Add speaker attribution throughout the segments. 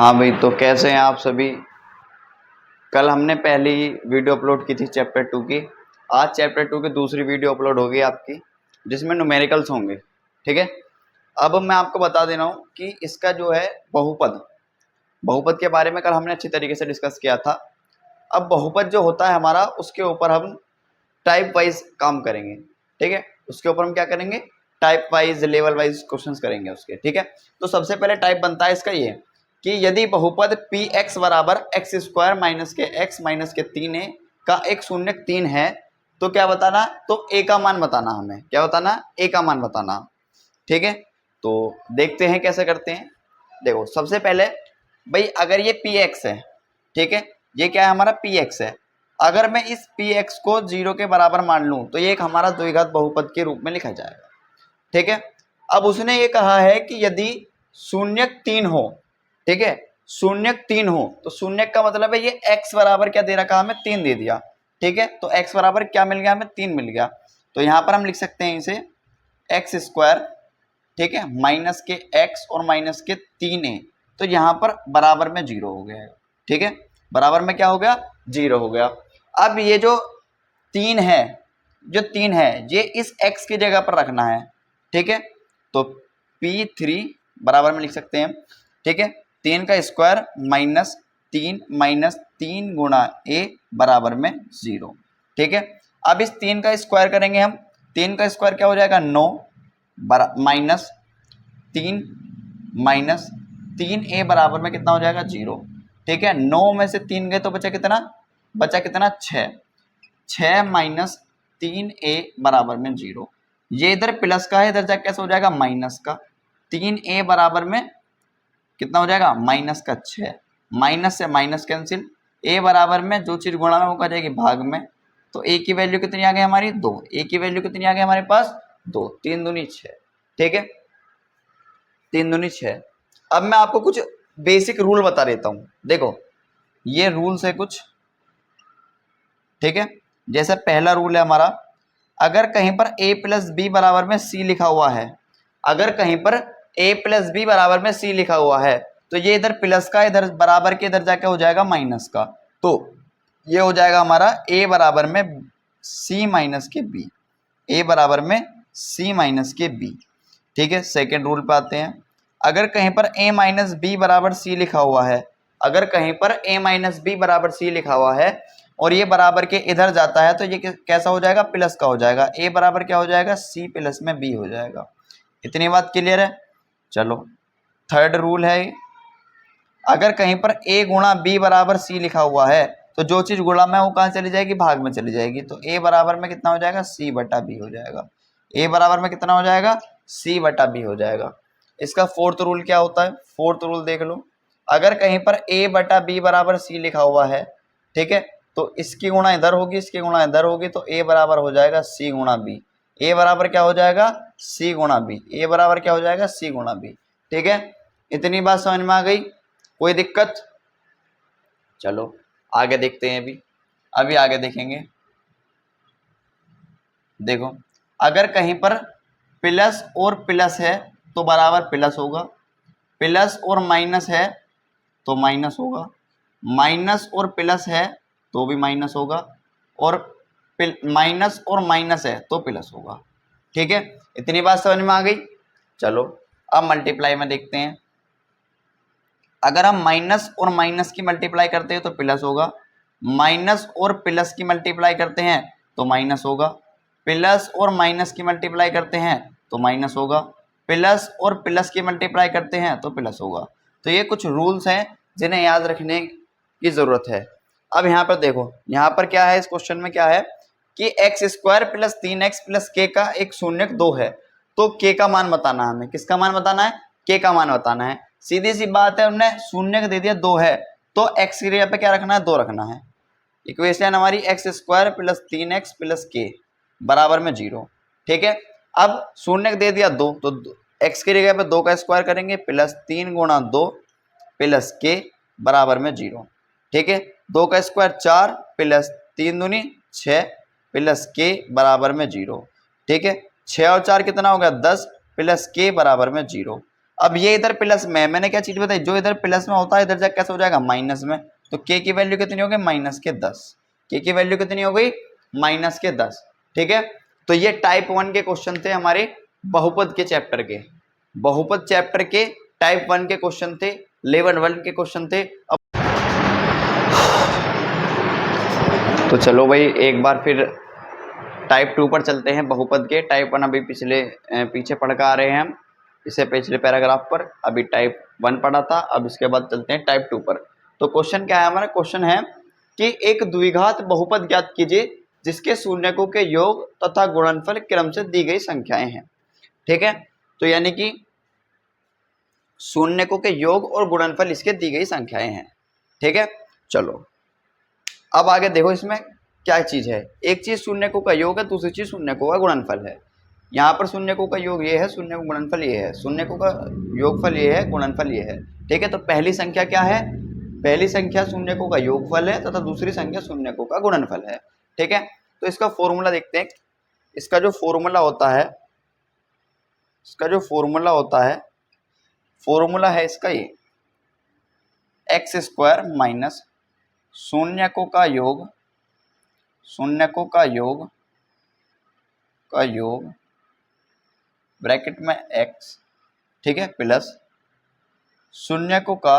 Speaker 1: हाँ भाई, तो कैसे हैं आप सभी। कल हमने पहली वीडियो अपलोड की थी चैप्टर 2 की। आज चैप्टर 2 की दूसरी वीडियो अपलोड होगी आपकी, जिसमें न्यूमेरिकल्स होंगे। ठीक है। अब मैं आपको बता दे रहा हूँ कि इसका जो है बहुपद बहुपद के बारे में कल हमने अच्छी तरीके से डिस्कस किया था। अब बहुपद जो होता है हमारा, उसके ऊपर हम टाइप वाइज काम करेंगे। ठीक है। उसके ऊपर हम क्या करेंगे, type wise level wise questions करेंगे उसके। ठीक है। तो सबसे पहले टाइप बनता है इसका ये कि यदि बहुपद पी एक्स बराबर एक्स स्क्वायर माइनस के 3a का एक शून्य 3 है, तो क्या बताना, तो ए का मान बताना। हमें क्या बताना, ए का मान बताना। ठीक है। तो देखते हैं कैसे करते हैं। देखो सबसे पहले भाई, अगर ये पी एक्स है, ठीक है, ये क्या है हमारा पी एक्स है। अगर मैं इस पी एक्स को 0 के बराबर मान लूं तो ये एक हमारा द्विघात बहुपद के रूप में लिखा जाएगा। ठीक है। अब उसने ये कहा है कि यदि शून्यक 3 हो, ठीक है, शून्यक 3 हो, तो शून्यक का मतलब है ये x बराबर क्या दे रखा, हमें 3 दे दिया। ठीक है। तो x बराबर क्या मिल गया, हमें 3 मिल गया। तो यहां पर हम लिख सकते हैं इसे एक्स स्क्वायर, ठीक है, माइनस के x और माइनस के 3a। तो यहां पर बराबर में 0 हो गया है। ठीक है। बराबर में क्या हो गया, 0 हो गया। अब ये जो 3 है, जो 3 है, ये इस x की जगह पर रखना है। ठीक है। तो P3 बराबर में लिख सकते हैं, ठीक है, 3 का स्क्वायर माइनस 3 गुणा a बराबर में 0। ठीक है। अब इस 3 का स्क्वायर करेंगे हम, 3 का स्क्वायर क्या हो जाएगा 9 माइनस 3 बराबर में कितना हो जाएगा 0। ठीक है। 9 में से 3 गए तो बचा कितना, 6 माइनस 3a बराबर में 0। ये इधर प्लस का है, इधर जाके कैसे हो जाएगा माइनस का। 3a बराबर में कितना हो जाएगा माइनस का 6, माइनस से माइनस कैंसिल, a बराबर में जो चीज गुणा में वो कर जाएगी भाग में। तो a की वैल्यू कितनी आ गई हमारी 2, a की वैल्यू कितनी आ गई हमारे पास 2, 3 दूनी 6। ठीक है, 3 दूनी 6। अब मैं आपको कुछ बेसिक रूल बता देता हूं। देखो ये रूल्स है कुछ, ठीक है। जैसे पहला रूल है हमारा, अगर कहीं पर a प्लस बी बराबर में c लिखा हुआ है, अगर कहीं पर a प्लस बी बराबर में c लिखा हुआ है, तो ये इधर प्लस का, इधर बराबर के इधर जाके हो जाएगा माइनस का। तो ये हो जाएगा हमारा a बराबर में c माइनस के b, a बराबर में c माइनस के b। ठीक है। सेकेंड रूल पे आते हैं, अगर कहीं पर a माइनस बी बराबर c लिखा हुआ है, अगर कहीं पर a माइनस बी बराबर c लिखा हुआ है और ये बराबर के इधर जाता है, तो ये कैसा हो जाएगा, प्लस का हो जाएगा। a बराबर क्या हो जाएगा, c प्लस में b हो जाएगा। इतनी बात क्लियर है। चलो थर्ड रूल है, अगर कहीं पर a गुणा b बराबर c लिखा हुआ है, तो जो चीज गुणा में वो कहाँ चली जाएगी, भाग में चली जाएगी। तो a बराबर में कितना हो जाएगा, c बटा b हो जाएगा। a बराबर में कितना हो जाएगा, c बटा b हो जाएगा। इसका फोर्थ रूल क्या होता है, फोर्थ रूल देख लो, अगर कहीं पर a बटा b बराबर c लिखा हुआ है, ठीक है, तो इसकी गुणा इधर होगी, इसकी गुणा इधर होगी, तो a बराबर हो जाएगा c गुणा b। a बराबर क्या हो जाएगा, c गुणा b। a बराबर क्या हो जाएगा, c गुणा b। ठीक है। इतनी बात समझ में आ गई, कोई दिक्कत। चलो आगे देखते हैं। अभी आगे देखेंगे। देखो अगर कहीं पर प्लस और प्लस है तो बराबर प्लस होगा, प्लस और माइनस है तो माइनस होगा, माइनस और प्लस है तो भी माइनस होगा, और माइनस और माइनस है तो प्लस होगा। ठीक है। इतनी बात समझ में आ गई। चलो अब मल्टीप्लाई में देखते हैं। अगर हम माइनस और माइनस की मल्टीप्लाई करते हैं तो प्लस होगा, माइनस और प्लस की मल्टीप्लाई करते हैं तो माइनस होगा, प्लस और माइनस की मल्टीप्लाई करते हैं तो माइनस होगा, प्लस और प्लस की मल्टीप्लाई करते हैं तो प्लस होगा। तो ये कुछ रूल्स हैं जिन्हें याद रखने की जरूरत है। अब यहाँ पर देखो, यहाँ पर क्या है, इस क्वेश्चन में क्या है कि x square plus 3x plus के का एक शून्यक 2 है, तो के का मान बताना है हमें। किसका मान बताना है, के का मान बताना है। सीधी सी बात है, उन्होंने शून्य दे दिया 2 है, तो x की जगह पे क्या रखना है, 2 रखना है। इक्वेशन हमारी x square plus 3x plus के बराबर में 0। ठीक है। अब शून्य दे दिया 2, तो x की जगह पे 2 का स्क्वायर करेंगे, प्लस 3 गुणा 2 प्लस के बराबर में 0। ठीक है। 2 का स्क्वायर 4 प्लस 3 दूनी 6 प्लस के बराबर में 0। ठीक है। 6 और 4 कितना हो गया 10 प्लस के बराबर में 0। अब ये इधर प्लस में, मैंने क्या चीज बताई, जो इधर प्लस में होता है इधर जाके कैसे हो जाएगा माइनस में। तो के की वैल्यू कितनी हो गई माइनस के 10, के की वैल्यू कितनी हो गई माइनस के 10। ठीक है, तो ये टाइप 1 के क्वेश्चन थे हमारे बहुपद के चैप्टर के, बहुपद चैप्टर के टाइप 1 के क्वेश्चन थे, लेवल 1 के क्वेश्चन थे। अब तो चलो भाई एक बार फिर टाइप 2 पर चलते हैं बहुपद के। टाइप 1 अभी पीछे पढ़ कर आ रहे हैं हम, इससे पिछले पैराग्राफ पर अभी टाइप 1 पढ़ा था, अब इसके बाद चलते हैं टाइप 2 पर। तो क्वेश्चन क्या है हमारा, क्वेश्चन है कि एक द्विघात बहुपद ज्ञात कीजिए जिसके शून्यकों के योग तथा गुणनफल क्रम से दी गई संख्याएं हैं। ठीक है, तो यानी कि शून्यकों के योग और गुणनफल इसके दी गई संख्याएं हैं। ठीक है, चलो अब आगे देखो इसमें क्या चीज है, एक चीज शून्यकों का योग है, दूसरी चीज शून्यकों का गुणनफल है। यहाँ पर शून्यकों का योग ये है, शून्य का गुणनफल ये है, शून्यकों का योगफल ये है, गुणनफल ये है। ठीक है, तो पहली संख्या क्या है, पहली संख्या शून्यकों का योगफल है तथा दूसरी संख्या शून्यकों का गुणनफल है। ठीक है, तो इसका फॉर्मूला देखते हैं। इसका जो फॉर्मूला होता है, इसका जो फॉर्मूला होता है, फॉर्मूला है इसका ये एक्स स्क्वायर माइनस शून्यकों का योग, शून्यकों का योग ब्रैकेट में x, ठीक है, प्लस शून्यकों का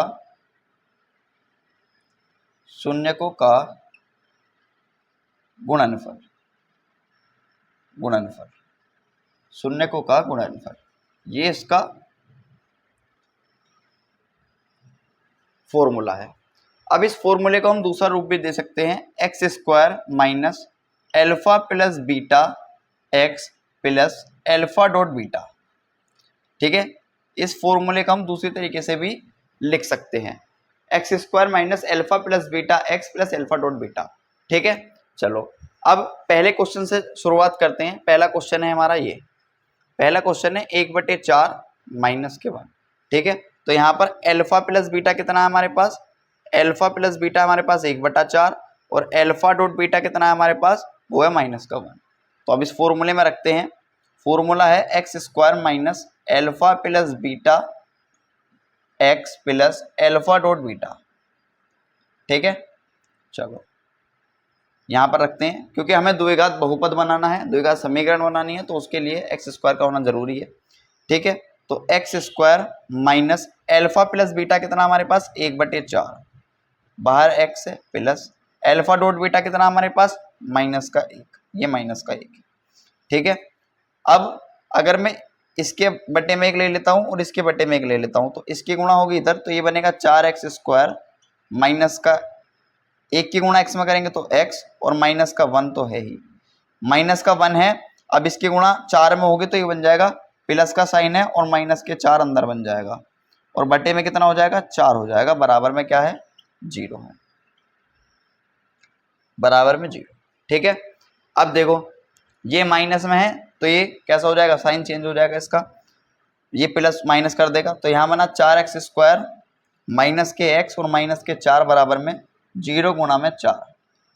Speaker 1: गुणनफल, शून्यकों का गुणनफल, ये इसका फॉर्मूला है। अब इस फॉर्मूले को हम दूसरा रूप भी दे सकते हैं, x square minus alpha plus beta x plus alpha dot beta. ठीक है, इस फॉर्मूले को हम दूसरी तरीके से भी लिख सकते हैं, x square minus alpha plus beta x plus alpha dot beta. ठीक है, चलो अब पहले क्वेश्चन से शुरुआत करते हैं। पहला क्वेश्चन है हमारा ये, पहला क्वेश्चन है 1/4 माइनस के 1। ठीक है, तो यहाँ पर एल्फा प्लस बीटा कितना है हमारे पास, एल्फा प्लस बीटा हमारे पास 1/4 और एल्फा डॉट बीटा कितना है हमारे पास, वो है -1। तो अब इस फॉर्मूले में रखते हैं, फॉर्मूला है x square minus alpha plus beta x plus alpha dot beta. ठीक है, चलो यहाँ पर रखते हैं, क्योंकि हमें द्विघात बहुपद बनाना है, द्विघात समीकरण बनानी है, तो उसके लिए एक्स स्क्वायर का होना जरूरी है। ठीक है, तो x square minus alpha plus beta कितना हमारे पास 1/4, बाहर एक्स है, प्लस एल्फा डॉट बीटा कितना हमारे पास -1, ये -1। ठीक है, अब अगर मैं इसके बटे में 1 ले लेता हूँ और इसके बटे में 1 ले लेता हूँ, तो इसकी गुणा होगी इधर, तो ये बनेगा 4x स्क्वायर माइनस का 1 की गुणा x में करेंगे तो x और -1 तो है ही, -1 है। अब इसकी गुणा 4 में होगी तो ये बन जाएगा, प्लस का साइन है और -4 अंदर बन जाएगा, और बटे में कितना हो जाएगा 4 हो जाएगा, बराबर में क्या है 0 है, बराबर में 0। ठीक है, अब देखो ये माइनस में है तो ये कैसा हो जाएगा, साइन चेंज हो जाएगा इसका, ये प्लस माइनस कर देगा, तो यहाँ बना 4x स्क्वायर माइनस के x और -4 बराबर में 0 गुणा में 4।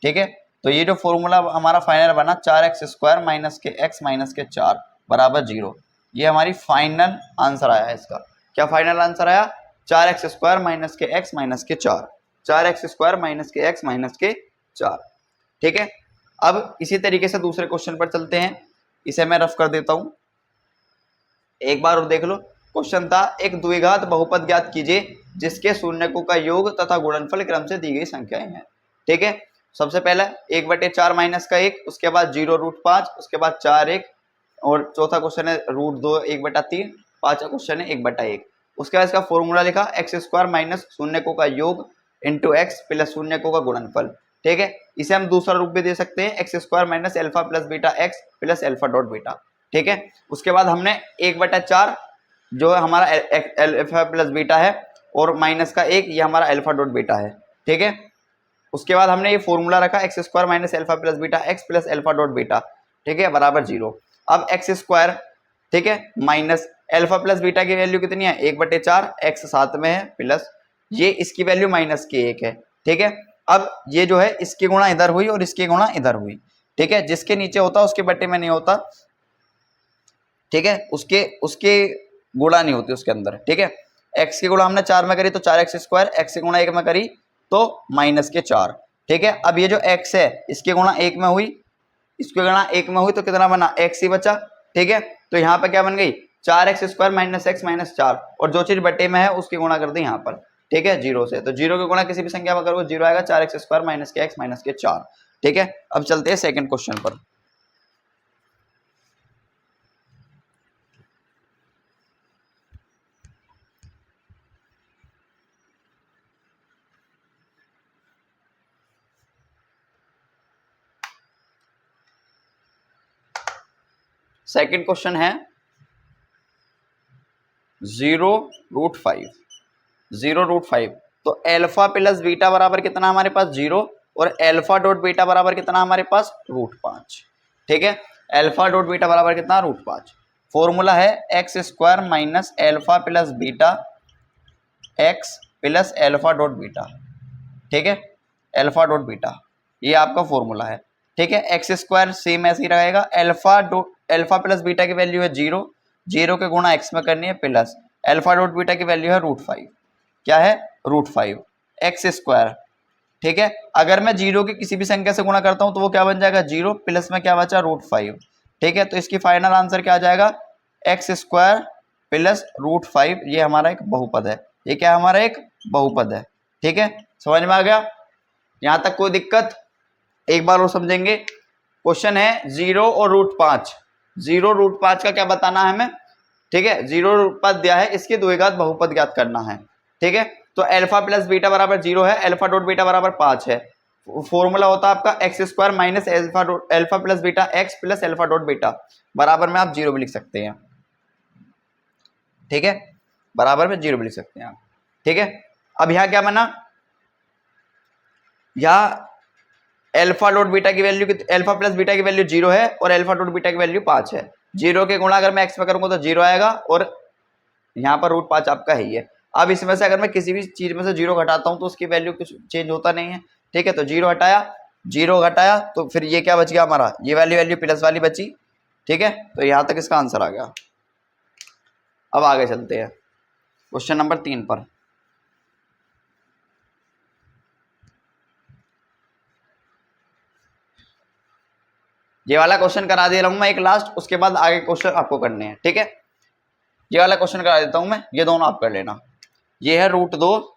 Speaker 1: ठीक है, तो ये जो फॉर्मूला हमारा फाइनल बना 4x स्क्वायर माइनस के x माइनस के 4 बराबर 0, ये हमारी फाइनल आंसर आया है इसका। क्या फाइनल आंसर आया, 4x स्क्वायर माइनस के x माइनस के 4, 4x स्क्वायर माइनस के x माइनस के 4। ठीक है, अब इसी तरीके से दूसरे क्वेश्चन पर चलते हैं, इसे मैं रफ कर देता हूं, एक बार और देख लो। क्वेश्चन था एक द्विघात बहुपद ज्ञात कीजिए जिसके शून्यकों का योग तथा गुणनफल क्रम से दी गई संख्याएं हैं। ठीक है, सबसे पहला 1/4 माइनस का 1, उसके बाद 0√5, उसके बाद 4 1, और चौथा क्वेश्चन है √2 1/3, पांचवा क्वेश्चन है 1/1। उसके बाद इसका फॉर्मूला लिखा एक्स स्क्वायर माइनस शून्यकों का योग इंटू एक्स प्लस शून्यकों का गुणनफल। ठीक है, इसे हम दूसरा रूप भी दे सकते हैं, x square minus alpha plus beta x plus alpha dot beta. ठीक है, उसके बाद हमने 1/4 जो है हमारा एल्फा प्लस बीटा है और -1 ये हमारा एल्फा डॉट बीटा है। ठीक है, उसके बाद हमने ये फॉर्मूला रखा x square minus alpha plus beta x plus alpha dot beta. ठीक है, बराबर 0। अब एक्स स्क्वायर, ठीक है, माइनस एल्फा प्लस बीटा की वैल्यू कितनी है 1/4, एक्स साथ में है, प्लस ये इसकी वैल्यू -1 है। ठीक है, अब ये जो है इसकी गुणा इधर हुई और इसकी गुणा इधर हुई। ठीक है, जिसके नीचे होता उसके बटे में नहीं होता। ठीक है, उसके गुणा नहीं होती उसके अंदर, ठीक है। x की गुणा हमने 4 में करी तो 4x², x की गुणा 1 में करी तो -4, ठीक है। अब ये जो x है इसकी गुणा 1 में हुई, इसकी गुणा 1 में हुई तो कितना बना, x ही बचा, ठीक है। तो यहाँ पर क्या बन गई 4x² -x -4, और जो चीज बटे में है उसकी गुणा कर दी यहाँ पर, ठीक है, 0 से। तो 0 की गुणा किसी भी संख्या में करोगे 0 आएगा, 4x² -x -4, ठीक है। अब चलते हैं सेकंड क्वेश्चन पर। सेकंड क्वेश्चन है 0√5, 0√5। तो अल्फा प्लस बीटा बराबर कितना हमारे पास 0, और अल्फा डॉट बीटा बराबर कितना हमारे पास √5, ठीक है। अल्फा डॉट बीटा बराबर कितना √5। फॉर्मूला है x² minus alpha plus beta x plus alpha dot beta, ठीक है, अल्फा डॉट बीटा, ये आपका फॉर्मूला है, ठीक है। x² सेम ऐसे ही रहेगा, अल्फा प्लस बीटा की वैल्यू है 0, 0 के गुणा x में करनी है, प्लस अल्फा डॉट बीटा की वैल्यू है √5, क्या है √5 x², ठीक है। अगर मैं 0 की किसी भी संख्या से गुणा करता हूं तो वो क्या बन जाएगा 0, प्लस में क्या बचा √5, ठीक है। तो इसकी फाइनल आंसर क्या आ जाएगा x² प्लस √5, ये हमारा एक बहुपद है, ये क्या हमारा एक बहुपद है, ठीक है। समझ में आ गया, यहां तक कोई दिक्कत? एक बार और समझेंगे। क्वेश्चन है 0 और √5, 0√5 का क्या बताना है हमें, ठीक है। 0√5 दिया है, इसके द्विघात बहुपद ज्ञात करना है, ठीक है। तो अल्फा प्लस बीटा बराबर 0 है, अल्फा डॉट बीटा बराबर 5 है। फॉर्मूला होता है आपका x² minus alpha plus beta x plus alpha dot beta, बराबर में आप 0 भी लिख सकते हैं, ठीक है, बराबर में 0 भी लिख सकते हैं आप, ठीक है। अब यहाँ क्या बना, यहाँ अल्फा डॉट बीटा की वैल्यू, अल्फा प्लस बीटा की वैल्यू 0 है और अल्फा डॉट बीटा की वैल्यू 5 है। 0 के गुणा अगर मैं x में करूंगा तो 0 आएगा, और यहाँ पर √5 आपका है ही है। अब इसमें से अगर मैं किसी भी चीज में से 0 घटाता हूं तो उसकी वैल्यू कुछ चेंज होता नहीं है, ठीक है। तो 0 हटाया, 0 घटाया, तो फिर ये क्या बच गया हमारा, ये वाली वैल्यू प्लस वाली बची, ठीक है। तो यहां तक इसका आंसर आ गया। अब आगे चलते हैं क्वेश्चन नंबर 3 पर। ये वाला क्वेश्चन करा दे रहा हूं मैं एक लास्ट, उसके बाद आगे क्वेश्चन आपको करने हैं, ठीक है। ये वाला क्वेश्चन करा देता हूं मैं, ये दोनों आप कर लेना। ये है √2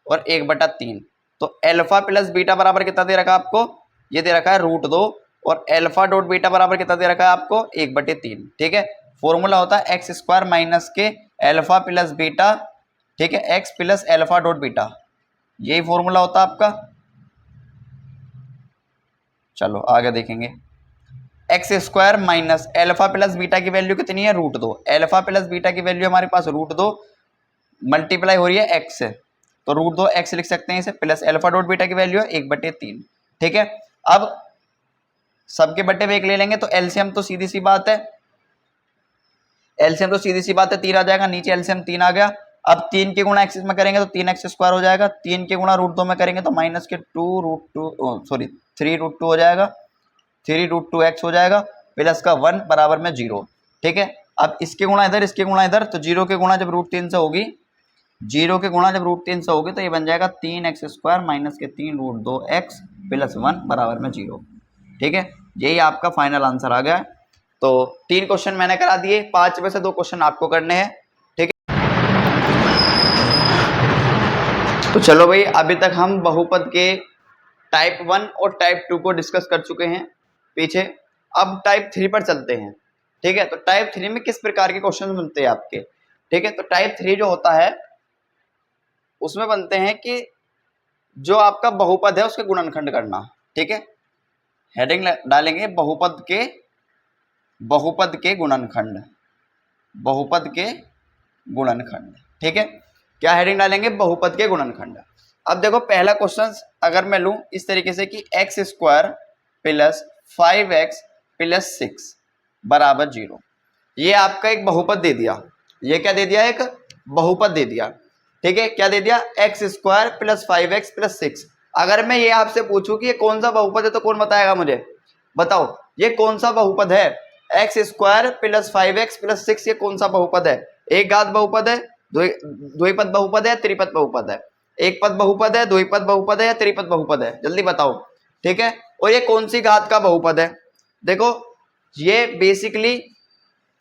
Speaker 1: और 1/3। तो अल्फा प्लस बीटा बराबर कितना दे रखा है आपको, ये दे रखा है √2, और अल्फा डॉट बीटा बराबर कितना दे रखा है आपको 1/3, ठीक है। फॉर्मूला होता है x² माइनस के अल्फा प्लस बीटा, ठीक है, x plus alpha dot beta, यही फॉर्मूला होता है आपका। चलो आगे देखेंगे। x² minus alpha plus beta की वैल्यू कितनी है √2, अल्फा प्लस बीटा की वैल्यू हमारे पास √2 मल्टीप्लाई हो रही है x से, तो √2 x लिख सकते हैं इसे, प्लस अल्फा डॉट बीटा की वैल्यू है 1/3, ठीक है। अब सबके बट्टे में 1 ले लेंगे तो एलसीएम तो सीधी सी बात है, एलसीएम तो सीधी सी बात है 3 आ जाएगा, नीचे एलसीएम 3 आ गया। अब 3 के गुणा x में करेंगे तो 3x² हो जाएगा, 3 के गुणा √2 में करेंगे तो -3√2 हो जाएगा, 3√2x हो जाएगा, प्लस का 1 बराबर में 0, ठीक है। अब इसके गुणा इधर, इसके गुणा इधर, तो 0 के गुणा जब √3 से होगी, 0 के गुणा जब √3 से होगी तो ये बन जाएगा 3x² माइनस के 3√2x प्लस 1 बराबर में 0, ठीक है। यही आपका फाइनल आंसर आ गया है। तो 3 क्वेश्चन मैंने करा दिए, 5 में से 2 क्वेश्चन आपको करने हैं, ठीक है। तो चलो भाई, अभी तक हम बहुपद के टाइप 1 और टाइप 2 को डिस्कस कर चुके हैं पीछे। अब टाइप 3 पर चलते हैं, ठीक है। तो टाइप 3 में किस प्रकार के क्वेश्चन बनते हैं आपके, ठीक है। तो टाइप 3 जो होता है उसमें बनते हैं कि जो आपका बहुपद है उसके गुणनखंड करना, ठीक है। हेडिंग डालेंगे बहुपद के गुणनखंड, बहुपद के गुणनखंड, ठीक है। क्या हेडिंग डालेंगे, बहुपद के गुणनखंड। अब देखो पहला क्वेश्चन अगर मैं लूं इस तरीके से कि x² प्लस 5x प्लस 6 बराबर 0, ये आपका एक बहुपद दे दिया, ये क्या दे दिया, एक बहुपद दे दिया, ठीक है। क्या दे दिया, x² प्लस 5x प्लस 6। अगर मैं ये आपसे पूछूं कि ये कौन सा बहुपद है तो कौन बताएगा मुझे, बताओ ये कौन सा बहुपद है, x² प्लस 5x प्लस 6 ये कौन सा बहुपद है। एक घात बहुपद है, द्विपद बहुपद है, त्रिपद बहुपद है, एक पद बहुपद है, द्विपद बहुपद है या त्रिपद बहुपद है, जल्दी बताओ। ठीक है, और ये कौन सी घात का बहुपद है? देखो ये बेसिकली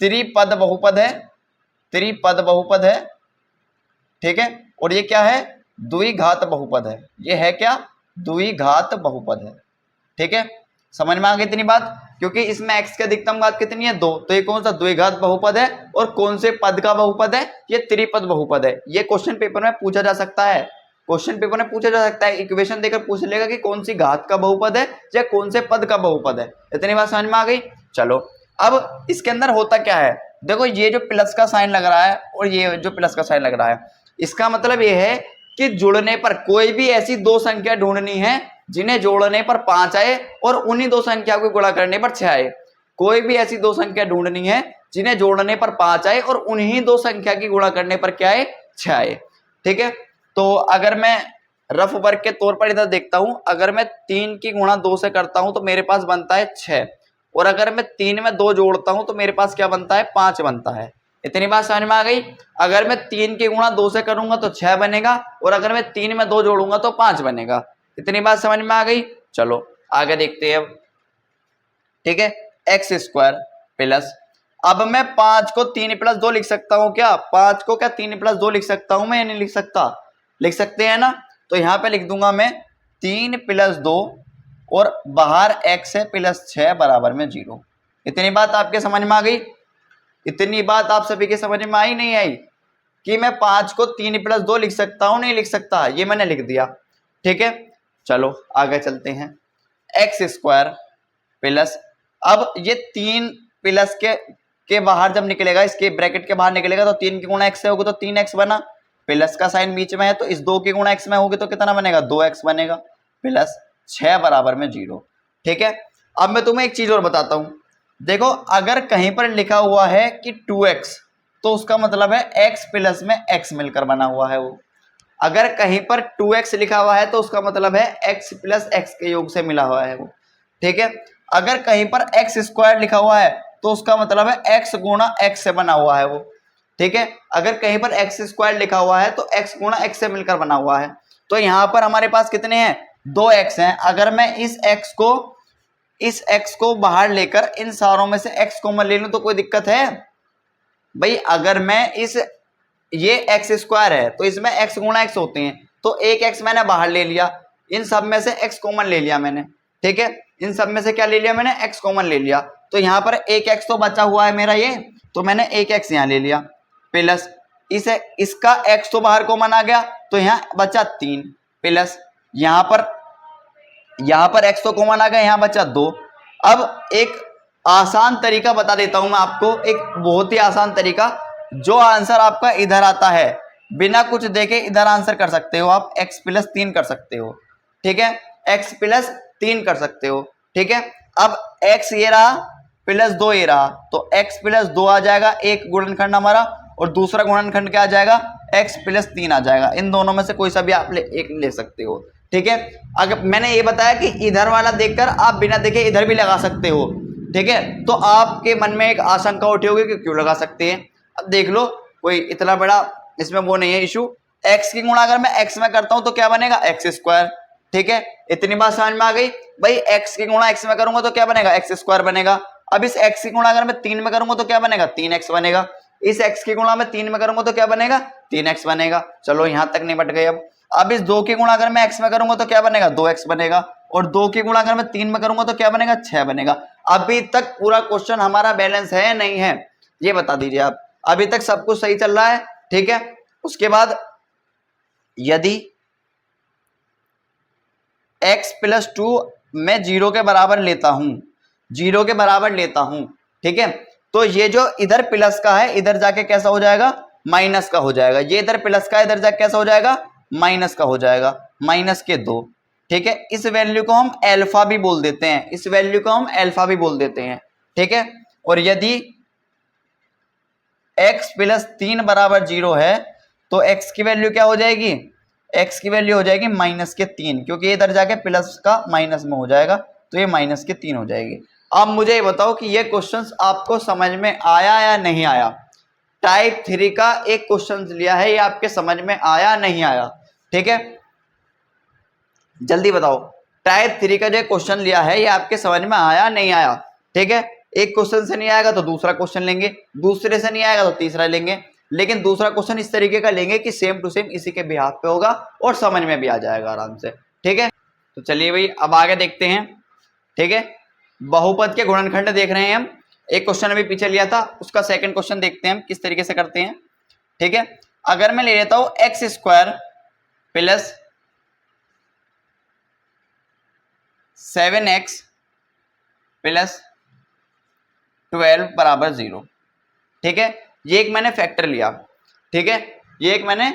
Speaker 1: त्रिपद बहुपद है, त्रिपद बहुपद है। ठीक है, और ये क्या है? द्विघात बहुपद है। ये है क्या? द्विघात बहुपद है। ठीक है, समझ में आ गई इतनी बात? क्योंकि इसमें x की अधिकतम घात कितनी है? 2, तो ये कौन सा द्विघात बहुपद है और कौन से पद का बहुपद है? ये त्रिपद बहुपद है। ये क्वेश्चन पेपर में पूछा जा सकता है, क्वेश्चन पेपर में पूछा जा सकता है, इक्वेशन देकर पूछ लेगा कि कौन सी घात का बहुपद है या कौन से पद का बहुपद है। इतनी बात समझ में आ गई? चलो अब इसके अंदर होता क्या है, देखो ये जो प्लस का साइन लग रहा है और ये जो प्लस का साइन लग रहा है, इसका मतलब ये है कि जुड़ने पर कोई भी ऐसी दो संख्या ढूंढनी है जिन्हें जोड़ने पर 5 आए और उन्हीं दो संख्या को गुणा करने पर 6 आए। कोई भी ऐसी दो संख्या ढूंढनी है जिन्हें जोड़ने पर 5 आए और उन्हीं दो संख्या की गुणा करने पर क्या आए? 6 आए। ठीक है, तो अगर मैं रफ वर्क के तौर पर इधर देखता हूं, अगर मैं 3 की गुणा 2 से करता हूं तो मेरे पास बनता है 6, और अगर मैं 3 में 2 जोड़ता हूं तो मेरे पास क्या बनता है? 5 बनता है। इतनी बात समझ में आ गई? अगर मैं 3 की गुणा 2 से करूंगा तो 6 बनेगा, और अगर मैं 3 में 2 जोड़ूंगा तो 5 बनेगा। इतनी बात समझ में आ गई? चलो आगे देखते हैं अब। ठीक है, एक्स स्क्वायर प्लस, अब मैं 5 को 3 प्लस 2 लिख सकता हूं क्या? 5 को क्या 3 प्लस 2 लिख सकता हूं मैं या नहीं लिख सकता? लिख सकते हैं ना। तो यहां पे लिख दूंगा मैं 3 प्लस 2 और बाहर x है प्लस 6 बराबर में 0। इतनी बात आपके समझ में आ गई? इतनी बात आप सभी के समझ में आई नहीं आई कि मैं 5 को 3 प्लस 2 लिख सकता हूं नहीं लिख सकता? ये मैंने लिख दिया। ठीक है, चलो आगे चलते हैं। एक्स स्क्वायर प्लस, अब ये 3 प्लस के बाहर जब निकलेगा, इसके ब्रैकेट के बाहर निकलेगा तो 3 की गुणा x से होगी तो 3x बना, प्लस का साइन बीच में है तो इस 2 की गुणा x में होगी तो कितना बनेगा? 2x बनेगा, प्लस 6 बराबर में 0। ठीक है, अब मैं तुम्हें एक चीज और बताता हूं। देखो अगर कहीं पर लिखा हुआ है कि 2x तो उसका मतलब है x प्लस में x मिलकर बना हुआ है वो। अगर कहीं पर 2x लिखा हुआ है तो उसका मतलब है x प्लस x के योग से मिला हुआ है वो। ठीक है, अगर कहीं पर x स्क्वायर लिखा हुआ है तो उसका मतलब है x गुणा x से बना हुआ है वो। ठीक है, अगर कहीं पर x स्क्वायर लिखा हुआ है तो x गुणा x से मिलकर बना हुआ है। तो यहां पर हमारे पास कितने हैं? 2x हैं। अगर मैं इस x को बाहर लेकर इन सारों में से x कॉमन ले लूं तो कोई दिक्कत है भाई? अगर मैं ये एक्स स्क्वायर है तो इसमें x गुणा x होते हैं, तो एक x मैंने बाहर ले लिया, इन सब में से x कॉमन ले लिया मैंने। ठीक है, इन सब में से क्या ले लिया मैंने? x कॉमन ले लिया, तो यहाँ पर एक x तो बचा हुआ है मेरा ये, तो मैंने एक x यहाँ ले लिया, प्लस इसका x तो बाहर कॉमन आ गया तो यहाँ बचा 3, प्लस यहाँ पर x तो कॉमन आ गया, यहाँ बचा 2। अब एक आसान तरीका बता देता हूं मैं आपको, एक बहुत ही आसान तरीका। जो आंसर आपका इधर आता है बिना कुछ देखे इधर आंसर कर सकते हो आप, x प्लस 3 कर सकते हो। ठीक है, x प्लस 3 कर सकते हो। ठीक है, अब x ये रहा प्लस 2 ये रहा, तो x प्लस 2 आ जाएगा एक गुणनखंड हमारा, और दूसरा गुणनखंड क्या आ जाएगा? x प्लस 3 आ जाएगा। इन दोनों में से कोई सा भी आप एक ले सकते हो। ठीक है, अगर मैंने ये बताया कि इधर वाला देखकर आप बिना देखे इधर भी लगा सकते हो। ठीक है, तो आपके मन में एक आशंका उठी होगी कि क्यों लगा सकते हैं। अब देख लो, कोई इतना बड़ा इसमें वो नहीं है इशू। x की गुणा अगर मैं x में करता हूं तो क्या बनेगा? x square. ठीक है, इतनी बात समझ में आ गई भाई? x की गुणा x में करूंगा तो क्या बनेगा? x स्क्वायर बनेगा। अब इस x की गुणा अगर मैं 3 में करूंगा तो क्या बनेगा? 3x बनेगा। इस x की गुणा मैं 3 में करूंगा तो क्या बनेगा? 3x बनेगा। चलो यहां तक निपट गए। अब इस 2 की गुणा अगर मैं x में करूंगा तो क्या बनेगा? 2x बनेगा, और 2 की गुणा अगर मैं 3 में करूंगा तो क्या बनेगा? 6 बनेगा। अभी तक पूरा क्वेश्चन हमारा बैलेंस है नहीं है, ये बता दीजिए आप। अभी तक सब कुछ सही चल रहा है? ठीक है, उसके बाद यदि x प्लस 2 मैं 0 के बराबर लेता हूं, 0 के बराबर लेता हूं, ठीक है, तो ये जो इधर प्लस का है इधर जाके कैसा हो जाएगा? माइनस का हो जाएगा। ये इधर प्लस का है इधर जाके कैसा हो जाएगा? माइनस का हो जाएगा, माइनस के 2। ठीक है, इस वैल्यू को हम अल्फा भी बोल देते हैं, इस वैल्यू को हम अल्फा भी बोल देते हैं। ठीक है, और यदि x प्लस 3 बराबर 0 है तो x की वैल्यू क्या हो जाएगी? x की वैल्यू हो जाएगी माइनस के 3, क्योंकि इधर जाके प्लस का माइनस में हो जाएगा तो ये माइनस के 3 हो जाएगी। अब मुझे ये बताओ कि ये क्वेश्चंस आपको समझ में आया या नहीं आया? टाइप 3 का एक क्वेश्चन लिया है, ये आपके समझ में आया नहीं आया? ठीक है, जल्दी बताओ, टाइप 3 का जो क्वेश्चन लिया है ये आपके समझ में आया नहीं आया? ठीक है, एक क्वेश्चन से नहीं आएगा तो दूसरा क्वेश्चन लेंगे, दूसरे से नहीं आएगा तो तीसरा लेंगे, लेकिन दूसरा क्वेश्चन इस तरीके का लेंगे कि सेम टू सेम इसी के बिहाफ पे होगा और समझ में भी आ जाएगा आराम से। ठीक है, तो चलिए भाई अब आगे देखते हैं। ठीक है, बहुपद के गुणनखंड देख रहे हैं हम, एक क्वेश्चन अभी पीछे लिया था, उसका सेकंड क्वेश्चन देखते हैं हम किस तरीके से करते हैं। ठीक है, अगर मैं ले लेता हूं x square plus 7x plus 12 बराबर 0। ठीक है, ये एक मैंने फैक्टर लिया। ठीक है, ये एक मैंने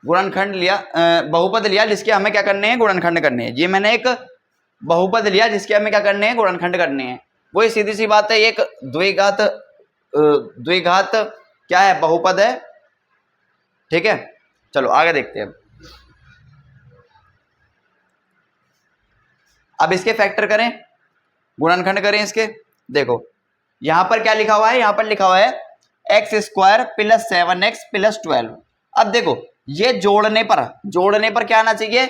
Speaker 1: गुणनखंड लिया, बहुपद लिया जिसके हमें क्या करने हैं, गुणनखंड करने हैं। ये मैंने एक बहुपद लिया जिसके हमें क्या करने हैं, गुणनखंड करने हैं। वही सीधी सी बात है, एक द्विघात क्या है, बहुपद है। ठीक है, चलो आगे देखते हैं। अब इसके फैक्टर करें, गुणनखंड करें इसके। देखो यहां पर क्या लिखा हुआ है, यहां पर लिखा हुआ है x square plus 7x plus 12। अब देखो ये जोड़ने पर क्या आना चाहिए,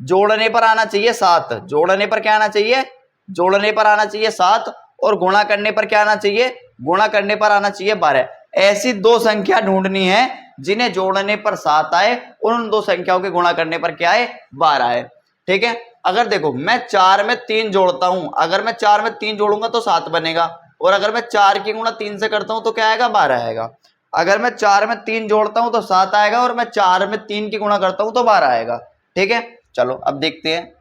Speaker 1: जोड़ने पर आना चाहिए 7, जोड़ने पर क्या आना चाहिए, जोड़ने पर आना चाहिए 7, और गुणा करने पर क्या आना चाहिए, गुणा करने पर आना चाहिए 12। ऐसी दो संख्या ढूंढनी है जिन्हें जोड़ने पर 7 आए और उन दो संख्याओं के गुणा करने पर क्या आए, 12 आए। ठीक है, अगर देखो मैं 4 में 3 जोड़ता हूं, अगर मैं 4 में 3 जोड़ूंगा तो 7 बनेगा, और अगर मैं 4 की गुणा 3 से करता हूं तो क्या आएगा, 12 आएगा। अगर मैं 4 में 3 जोड़ता हूं तो 7 आएगा, और मैं 4 में 3 की गुणा करता हूं तो 12 आएगा। ठीक है, चलो अब देखते हैं।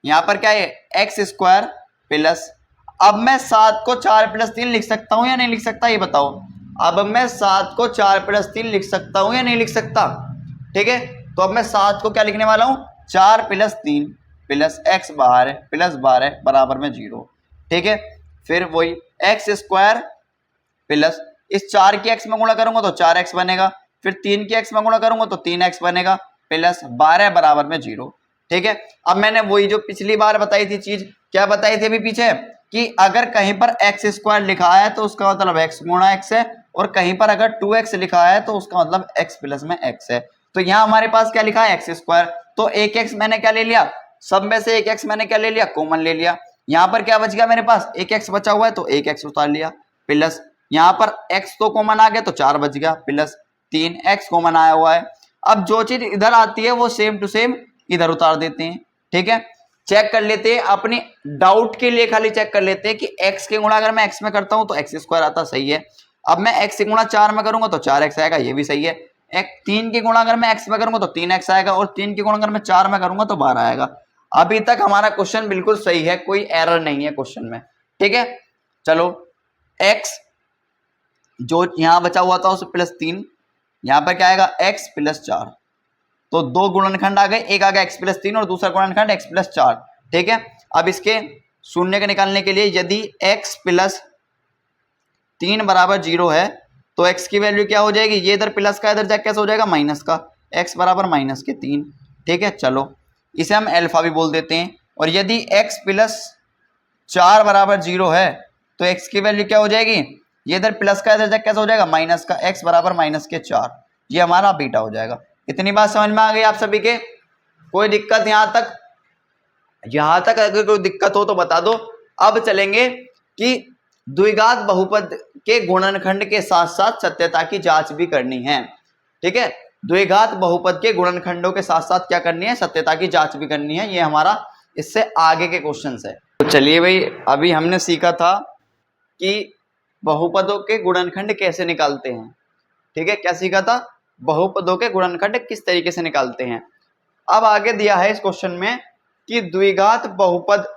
Speaker 1: यहां पर क्या है, एक्स स्क्वायर प्लस, अब मैं 7 को 4 प्लस 3 लिख सकता हूं या नहीं लिख सकता, ये बताओ। अब मैं 7 को 4 प्लस 3 लिख सकता हूं या नहीं लिख सकता? ठीक है, तो अब मैं 7 को क्या लिखने वाला हूं, 4 प्लस 3 प्लस एक्स बाहर है प्लस 12 बराबर में 0। ठीक है, फिर वही एक्स स्क्वायर प्लस, इस 4 की एक्स में गुणा करूंगा तो 4x बनेगा, फिर 3 की एक्स में गुणा करूंगा तो 3x बनेगा, प्लस 12 बराबर में 0। ठीक है, अब मैंने वही जो पिछली बार बताई थी चीज, क्या बताई थी अभी पीछे, कि अगर कहीं पर एक्स स्क्वायर लिखा है तो उसका मतलब x गुणा x है, और कहीं पर अगर 2x लिखा है तो उसका मतलब x प्लस में x है। तो यहाँ हमारे पास क्या लिखा है, एक्स स्क्वायर, तो एक x मैंने क्या ले लिया, सब में से एक x मैंने क्या ले लिया, कॉमन ले लिया। यहाँ पर क्या बच गया मेरे पास, एक x बचा हुआ है तो एक x उतार लिया, प्लस यहाँ पर x तो कॉमन आ गया तो 4 बच गया, प्लस 3x कॉमन आया हुआ है। अब जो चीज इधर आती है वो सेम टू सेम इधर उतार देते हैं। ठीक है, चेक कर लेते हैं, अपनी डाउट के लिए खाली चेक कर लेते हैं कि x के गुणा अगर मैं x में करता हूं तो एक्स स्क्वायर आता, सही है। अब मैं x के गुणा 4 में करूंगा तो 4x आएगा, ये भी सही है। 3 की गुणा अगर मैं x में करूंगा तो 3x आएगा, और 3 की गुणा अगर मैं 4 में करूंगा तो 12 आएगा। अभी तक हमारा क्वेश्चन बिल्कुल सही है, कोई एरर नहीं है क्वेश्चन में। ठीक है, चलो x जो यहां बचा हुआ था उसे प्लस 3, यहां पर क्या आएगा, x प्लस 4, तो दो गुणनखंड आ गए, एक आ गया x प्लस 3 और दूसरा गुणनखंड x प्लस 4। ठीक है, अब इसके शून्य के निकालने के लिए यदि x प्लस 3 बराबर 0 है तो x की वैल्यू क्या हो जाएगी, ये इधर प्लस का इधर जाके कैसे हो जाएगा, माइनस का, x बराबर माइनस के 3। ठीक है, चलो इसे हम अल्फा भी बोल देते हैं। और यदि x प्लस 4 बराबर 0 है तो x की वैल्यू क्या हो जाएगी, ये इधर प्लस का इधर जाके कैसे हो जाएगा, माइनस का, x बराबर माइनस के 4, ये हमारा बीटा हो जाएगा। इतनी बात समझ में आ गई आप सभी के, कोई दिक्कत यहां तक? यहां तक अगर कोई दिक्कत हो तो बता दो। अब चलेंगे कि द्विघात बहुपद के गुणनखंड के साथ साथ सत्यता की जांच भी करनी है। ठीक है, द्विघात बहुपद के गुणनखंडों के साथ साथ क्या करनी है, सत्यता की जांच भी करनी है। ये हमारा इससे आगे के क्वेश्चन है। तो चलिए भाई, अभी हमने सीखा था कि बहुपदों के गुणनखंड कैसे निकालते हैं। ठीक है, क्या सीखा था, बहुपदों के गुणनखंड किस तरीके से निकालते हैं। अब आगे दिया है इस क्वेश्चन में कि द्विघात बहुपद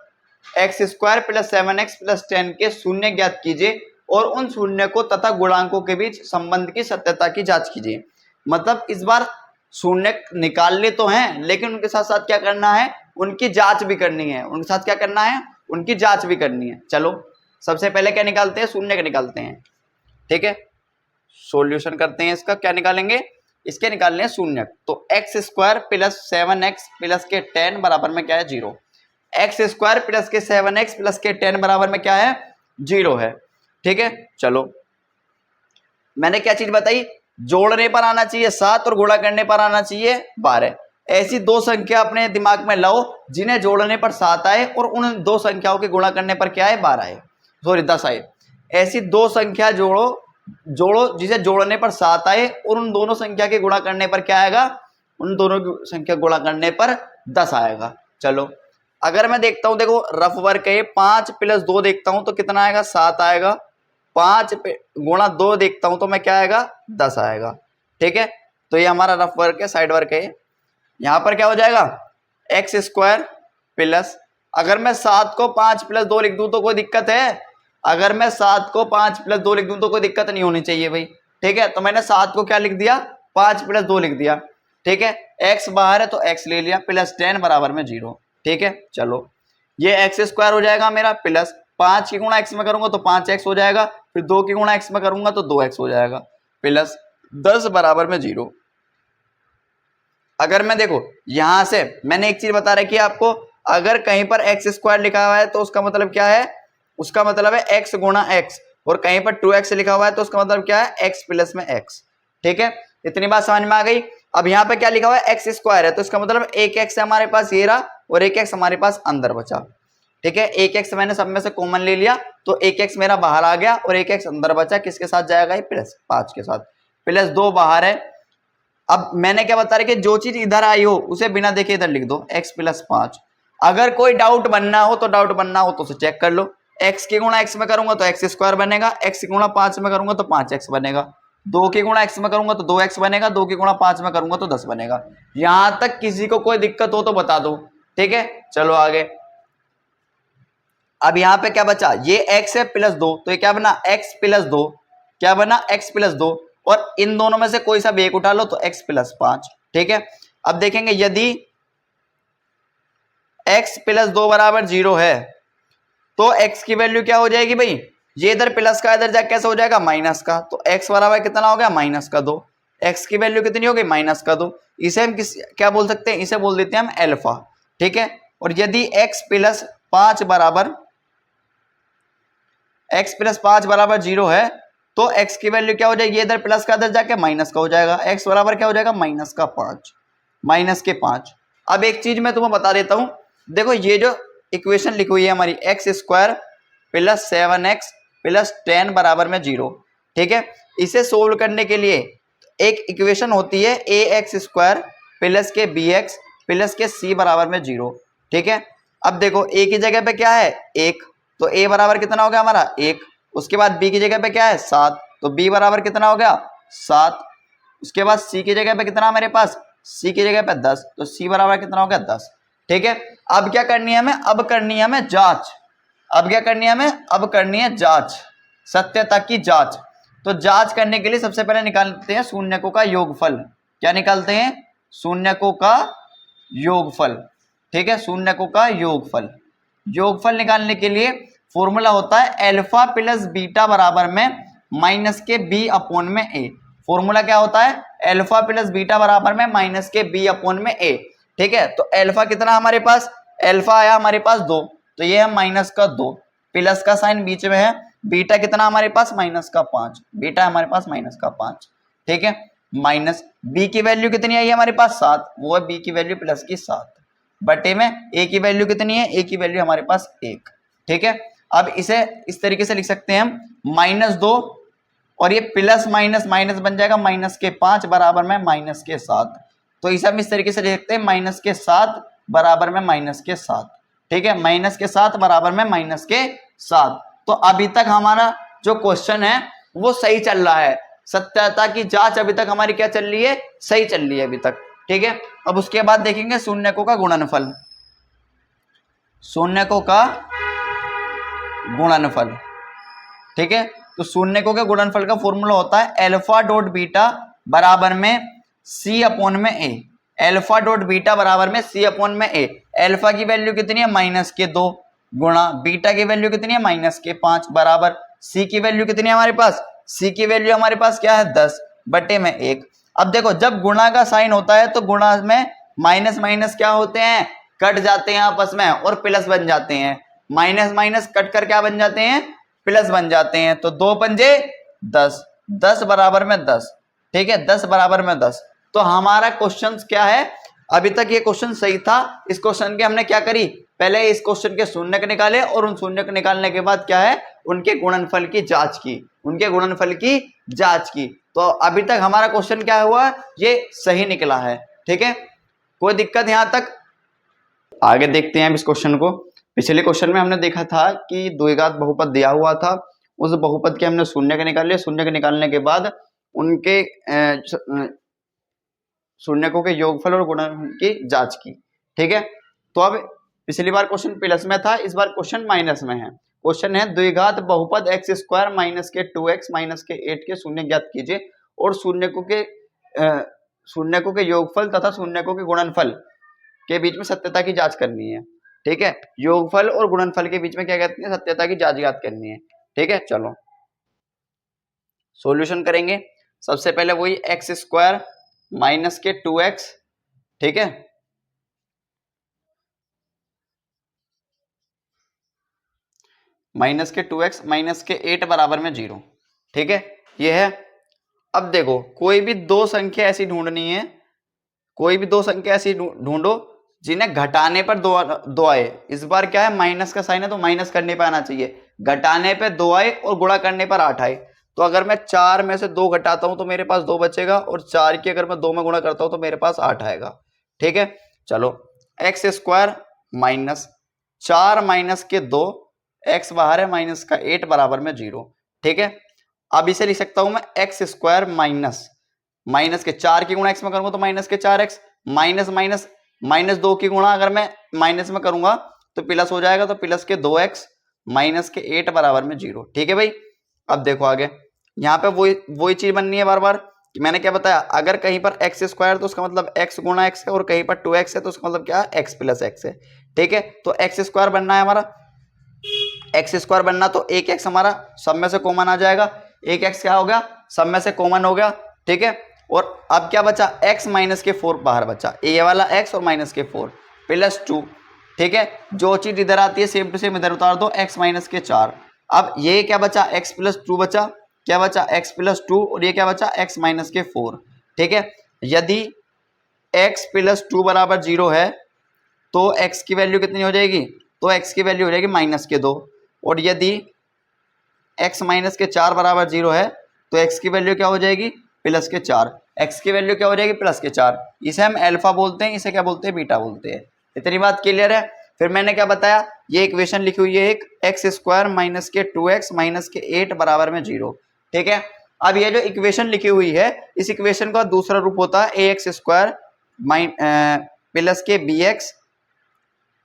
Speaker 1: x square plus 7x plus 10 के शून्य ज्ञात कीजिए और उन शून्य को तथा गुणांकों के बीच संबंध की सत्यता की जांच कीजिए। मतलब इस बार शून्य निकालने तो हैं, लेकिन उनके साथ साथ क्या करना है, उनकी जांच भी करनी है। उनके साथ क्या करना है, उनकी जांच भी करनी है। चलो सबसे पहले क्या निकालते हैं, शून्य का निकालते हैं। ठीक है, सॉल्यूशन करते हैं इसका, क्या निकालेंगे, इसके निकालने हैं शून्य। तो x square plus 7x plus के 10 बराबर में क्या है, 0। एक्स स्क्वायर प्लस के 7x प्लस के 10 बराबर में क्या है, 0 है। ठीक है, चलो मैंने क्या चीज बताई, जोड़ने पर आना चाहिए 7 और गुणा करने पर आना चाहिए 12। ऐसी दो संख्या अपने दिमाग में लाओ जिन्हें जोड़ने पर 7 आए और उन दो संख्याओं के गुणा करने पर क्या आए 12 आए, सॉरी 10 आए। ऐसी दो संख्या जोड़ो जिसे जोड़ने पर 7 आए और उन दोनों संख्या के गुणा करने पर क्या आएगा, उन दोनों की संख्या गुणा करने पर 10 आएगा। चलो अगर मैं देखता हूं, देखो रफ वर्क है, 5 + 2 देखता हूं तो कितना आएगा 7 आएगा, 5 गुणा 2 देखता हूं तो मैं क्या आएगा 10 आएगा। ठीक है, तो ये हमारा रफ वर्क है, साइड वर्क है। यहां पर क्या हो जाएगा x² प्लस, अगर मैं 7 को 5 + 2 लिख दूं तो कोई दिक्कत है? अगर मैं 7 को 5 + 2 लिख दूं तो कोई दिक्कत नहीं होनी चाहिए भाई। ठीक है, तो मैंने 7 को क्या लिख दिया 5 + 2 लिख दिया। ठीक है, x बाहर है तो x ले लिया, +10 बराबर में 0। ठीक है, चलो ये x² हो जाएगा मेरा, प्लस 5 की गुणा x में करूंगा तो 5x हो जाएगा, फिर 2 की गुणा x में करूंगा तो 2x हो जाएगा, प्लस 10 बराबर में 0। अगर मैं देखो यहां से मैंने एक चीज बता रखी है आपको, अगर कहीं पर x² लिखा हुआ है तो उसका मतलब क्या है, उसका मतलब है x गुणा x, और कहीं पर 2x लिखा हुआ है तो उसका मतलब क्या है x प्लस में x। ठीक है, इतनी बात समझ में आ गई। अब यहाँ पे क्या लिखा हुआ है x² है तो इसका मतलब एक x है हमारे पास, ये रहा, और एक x हमारे पास अंदर बचा। ठीक है, एक x मैंने सब में से कॉमन ले लिया तो एक x मेरा बाहर आ गया और एक x अंदर बचा, किसके साथ जाएगा ये +5 के साथ, +2 बाहर है। अब मैंने क्या बता रहा कि जो चीज इधर आई हो उसे बिना देखे इधर लिख दो, x + 5। अगर कोई डाउट बनना हो तो उसे चेक कर लो, x की गुणा x में करूंगा तो x² बनेगा, x की गुणा 5 में करूंगा तो 5x बनेगा, 2 की गुणा x में करूंगा तो 2x बनेगा, 2 की गुणा 5 में करूंगा तो 10 बनेगा। यहां तक किसी को कोई दिक्कत हो तो बता दो। ठीक है, चलो आगे। अब यहां पे क्या बचा, ये x है +2 तो ये क्या बना x + 2, क्या बना x + 2, और इन दोनों में से कोई सा भी एक उठा लो तो x + 5। ठीक है, अब देखेंगे यदि x + 2 बराबर 0 है तो x की वैल्यू क्या हो जाएगी भाई, ये इधर प्लस का इधर जाके कैसे हो जाएगा माइनस का, तो x बराबर कितना हो गया -2, x की वैल्यू कितनी हो गई -2। इसे हम क्या बोल सकते हैं, इसे बोल देते हैं हम अल्फा। ठीक है, और यदि x + 5 बराबर 0 है तो x की वैल्यू क्या हो जाएगी, इधर प्लस का इधर जाके माइनस का हो जाएगा, x बराबर क्या हो जाएगा -5। अब एक चीज मैं तुम्हें बता देता हूं, देखो ये जो इक्वेशन लिखी हुई है हमारी x² + 7x + 10 बराबर में 0। ठीक है, इसे सोल्व करने के लिए एक इक्वेशन होती है ax² + के bx + के c बराबर में 0। ठीक है, अब देखो a की जगह पे क्या है 1, तो a बराबर कितना हो गया हमारा 1, उसके बाद b की जगह पे क्या है 7, तो b बराबर कितना हो गया 7, उसके बाद c की जगह पे कितना हमारे पास, c की जगह पे 10, तो c बराबर कितना हो गया 10। ठीक है, अब क्या करनी है हमें, अब करनी है हमें जांच, अब क्या करनी है हमें, अब करनी है जांच, सत्यता की जांच। तो जांच करने के लिए सबसे पहले निकालते हैं शून्यकों का योगफल। क्या निकालते हैं, शून्यकों का योगफल। ठीक है, शून्यकों का योगफल। योगफल निकालने के लिए फॉर्मूला होता है अल्फा + बीटा बराबर में -b/a। फॉर्मूला क्या होता है, अल्फा + बीटा बराबर में -b/a। ठीक है, तो अल्फा कितना हमारे पास, अल्फा आया हमारे पास 2, तो ये है -2, प्लस का साइन बीच में है, बीटा कितना हमारे पास -5, बीटा हमारे पास -5। ठीक है, माइनस b की वैल्यू कितनी आई है हमारे पास 7, वो है b की वैल्यू प्लस की 7 बटे में a की वैल्यू कितनी है, a की वैल्यू हमारे पास 1। ठीक है, अब इसे इस तरीके से लिख सकते हैं हम -2 और ये प्लस माइनस माइनस बन जाएगा -5 बराबर में -7, तो इसे हम इस तरीके से लिख सकते हैं -7 बराबर में -7। ठीक है, -7 बराबर में -7। तो अभी तक हमारा जो क्वेश्चन है वो सही चल रहा है, सत्यता की जांच अभी तक हमारी क्या चल रही है, सही चल रही है अभी तक। ठीक है, अब उसके बाद देखेंगे शून्यकों का गुणनफल, शून्यकों का गुणनफल। ठीक है, तो शून्यकों के गुणनफल का फॉर्मूला होता है α.β बराबर में c/a, α.β बराबर में c/a। अल्फा की वैल्यू कितनी है -2 गुणा बीटा की वैल्यू कितनी है -5 बराबर c की वैल्यू कितनी है हमारे पास, c की वैल्यू हमारे पास क्या है 10 बटे में 1। अब देखो जब गुणा का साइन होता है तो गुणा में माइनस माइनस क्या होते हैं, कट जाते हैं आपस में और प्लस बन जाते हैं, माइनस माइनस कट कर क्या बन जाते हैं, प्लस बन जाते हैं। तो 2 पंजे 10, 10 बराबर में 10। ठीक है, 10 बराबर में 10। तो हमारा क्वेश्चन क्या है, अभी तक ये क्वेश्चन सही था। इस क्वेश्चन के हमने क्या करी, पहले इस क्वेश्चन के शून्य के निकाले और उन शून्य को निकालने के बाद क्या है, उनके गुणनफल की जांच की, उनके गुणनफल की जांच की। तो अभी तक हमारा क्वेश्चन क्या हुआ, ये सही निकला है। ठीक है, कोई दिक्कत यहां तक? आगे देखते हैं इस क्वेश्चन को। पिछले क्वेश्चन में हमने देखा था कि द्विघात बहुपद दिया हुआ था, उस बहुपद के हमने शून्य के निकाले, शून्य के निकालने के बाद उनके शून्यकों के योगफल और गुणनफल की जांच की। ठीक है, तो अब पिछली बार क्वेश्चन प्लस में था, इस बार क्वेश्चन माइनस में है। क्वेश्चन है द्विघात बहुपद एक्स स्क्वायर माइनस के 2x माइनस के 8 के शून्य ज्ञात कीजिए और शून्यकों के योगफल तथा शून्यकों के गुणनफल के बीच में सत्यता की जांच करनी है। ठीक है, योगफल और गुणनफल के बीच में क्या कहते हैं, सत्यता की जांच ज्ञात करनी है। ठीक है, चलो सॉल्यूशन करेंगे। सबसे पहले वही एक्स स्क्वायर माइनस के 2x, ठीक है, माइनस के 2x माइनस के 8 बराबर में 0। ठीक है, ये है। अब देखो कोई भी दो संख्या ऐसी ढूंढनी है, कोई भी दो संख्या ऐसी ढूंढो जिन्हें घटाने पर दो आए। इस बार क्या है, माइनस का साइन है तो माइनस करने पर आना चाहिए, घटाने पे 2 आए और गुणा करने पर 8 आए। तो अगर मैं 4 में से 2 घटाता हूं तो मेरे पास 2 बचेगा और 4 की अगर मैं 2 में गुणा करता हूं तो मेरे पास 8 आएगा। ठीक है, चलो एक्स स्क्वायर माइनस 4 माइनस के 2, एक्स बाहर है, माइनस का 8 बराबर में 0। ठीक है, अब इसे लिख सकता हूं मैं एक्स स्क्वायर माइनस के 4 की गुणा एक्स में करूंगा तो माइनस के 4x, माइनस माइनस माइनस 2 की गुणा अगर मैं माइनस में करूंगा तो प्लस हो जाएगा, तो प्लस के 2x माइनस के 8 बराबर में 0। ठीक है भाई, अब देखो आगे यहाँ पे वही चीज बननी है बार बार कि मैंने क्या बताया, अगर कहीं पर एक्स स्क्वायर तो उसका मतलब x गुणा x है और कहीं पर 2x है तो उसका मतलब क्या है, x प्लस x है। ठीक है, तो एक्स स्क्वायर बनना है हमारा, एक्स स्क्वायर बनना तो एक एक्स हमारा सब में से कॉमन आ जाएगा, एक एक्स क्या हो गया, सब में से कॉमन हो गया। ठीक है, और अब क्या बचा, x माइनस के 4 बाहर बचा, ये वाला x और माइनस के 4 प्लस 2। ठीक है, जो चीज इधर आती है सेम टू सेम इधर उतार दो, x माइनस के 4। अब ये क्या बचा, x प्लस 2 बचा, क्या बचा, x प्लस 2, और ये क्या बचा, x माइनस के 4। ठीक है, यदि x प्लस 2 बराबर 0 है तो x की वैल्यू कितनी हो जाएगी, तो x की वैल्यू हो जाएगी माइनस के 2, और यदि x माइनस के 4 बराबर 0 है तो x की वैल्यू क्या हो जाएगी, प्लस के 4। x की वैल्यू क्या हो जाएगी, प्लस के 4। इसे हम अल्फा बोलते हैं, इसे क्या बोलते हैं, बीटा बोलते हैं। इतनी बात क्लियर है। फिर मैंने क्या बताया, ये इक्वेशन लिखी हुई है एक, एक्स स्क्वायर माइनस के 2x माइनस के 8 बराबर में 0। ठीक है, अब ये जो इक्वेशन लिखी हुई है, इस इक्वेशन का दूसरा रूप होता है ए एक्स स्क्वायर प्लस के बी एक्स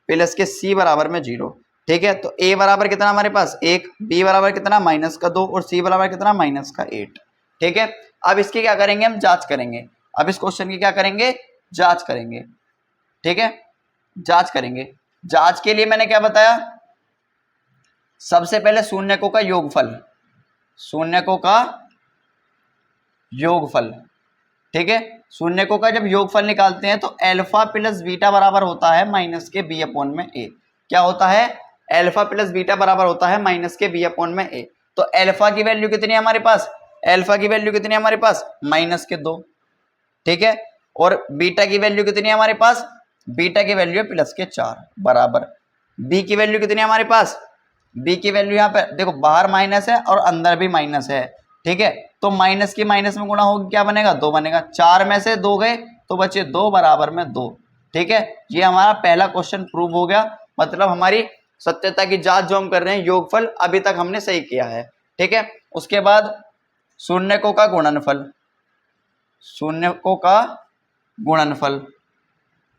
Speaker 1: प्लस के सी बराबर में 0। ठीक है, तो a बराबर कितना हमारे पास 1, b बराबर कितना माइनस का 2 और c बराबर कितना माइनस का 8। ठीक है, अब इसकी क्या करेंगे, हम जांच करेंगे। अब इस क्वेश्चन की क्या करेंगे, जांच करेंगे। ठीक है, जांच करेंगे। जांच के लिए मैंने क्या बताया, सबसे पहले शून्यकों का योगफल, शून्यकों का योगफल। ठीक है, शून्यकों का जब योगफल निकालते हैं तो अल्फा प्लस बीटा बराबर होता है माइनस के बी अपॉन में ए। क्या होता है, अल्फा प्लस बीटा बराबर होता है माइनस के बी अपॉन में ए। तो अल्फा की वैल्यू कितनी है हमारे पास, अल्फा की वैल्यू कितनी है हमारे पास, माइनस के 2। ठीक है, और बीटा की वैल्यू कितनी है हमारे पास, बीटा की वैल्यू है प्लस के 4 बराबर। बी की वैल्यू कितनी है हमारे पास, बी की वैल्यू यहाँ पे देखो, बाहर माइनस है और अंदर भी माइनस है। ठीक है, तो माइनस की माइनस में गुणा होगी, क्या बनेगा, 2 बनेगा। 4 में से 2 गए तो बचे 2 बराबर में 2। ठीक है, ये हमारा पहला क्वेश्चन प्रूव हो गया, मतलब हमारी सत्यता की जांच जो हम कर रहे हैं, योगफल अभी तक हमने सही किया है। ठीक है, उसके बाद शून्यकों का गुणनफल, शून्यकों का गुणनफल।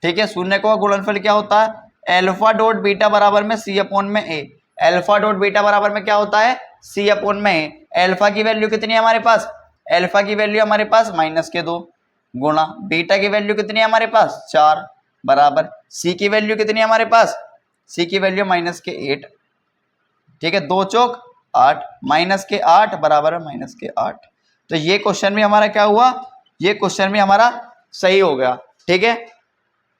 Speaker 1: ठीक है, शून्यकों का गुणनफल क्या होता है, अल्फा डॉट बीटा बराबर में सी अपॉन में ए। अल्फा डॉट बीटा बराबर में क्या होता है, सी अपॉन में ए। अल्फा की वैल्यू कितनी है हमारे पास, अल्फा की वैल्यू हमारे पास माइनस के 2 गुणा बीटा की वैल्यू कितनी है हमारे पास 4 बराबर सी की वैल्यू कितनी है हमारे पास, सी की वैल्यू माइनस के 8। ठीक है, 2 चौक 8, माइनस के 8 बराबर है माइनस के 8। तो ये क्वेश्चन भी हमारा क्या हुआ, ये क्वेश्चन भी हमारा सही हो गया। ठीक है,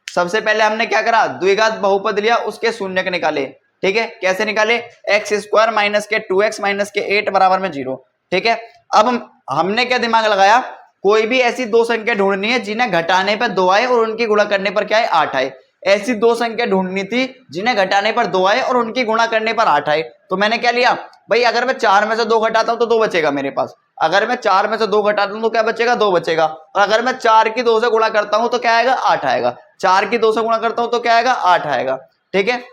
Speaker 1: सबसे पहले हमने क्या करा, द्विघात बहुपद लिया, उसके शून्य के निकाले। ठीक है, कैसे निकाले, एक्स स्क्वायर माइनस के 2x माइनस के 8 बराबर में 0। ठीक है, अब हमने क्या दिमाग लगाया कोई भी ऐसी दो संख्या ढूंढनी है जिन्हें घटाने पर 2 आए और उनकी गुणा करने पर क्या है 8 आए। ऐसी दो संख्या ढूंढनी थी जिन्हें घटाने पर 2 आए और उनकी गुणा करने पर 8 आए। तो मैंने क्या लिया भाई, अगर मैं 4 में से 2 घटाता हूं तो 2 बचेगा मेरे पास। अगर मैं 4 में से 2 घटाता हूं तो क्या बचेगा 2 बचेगा। और अगर मैं 4 की 2 से गुणा करता हूं तो क्या आएगा 8 आएगा। 4 की 2 से गुणा करता हूं तो क्या आएगा 8 आएगा। ठीक है,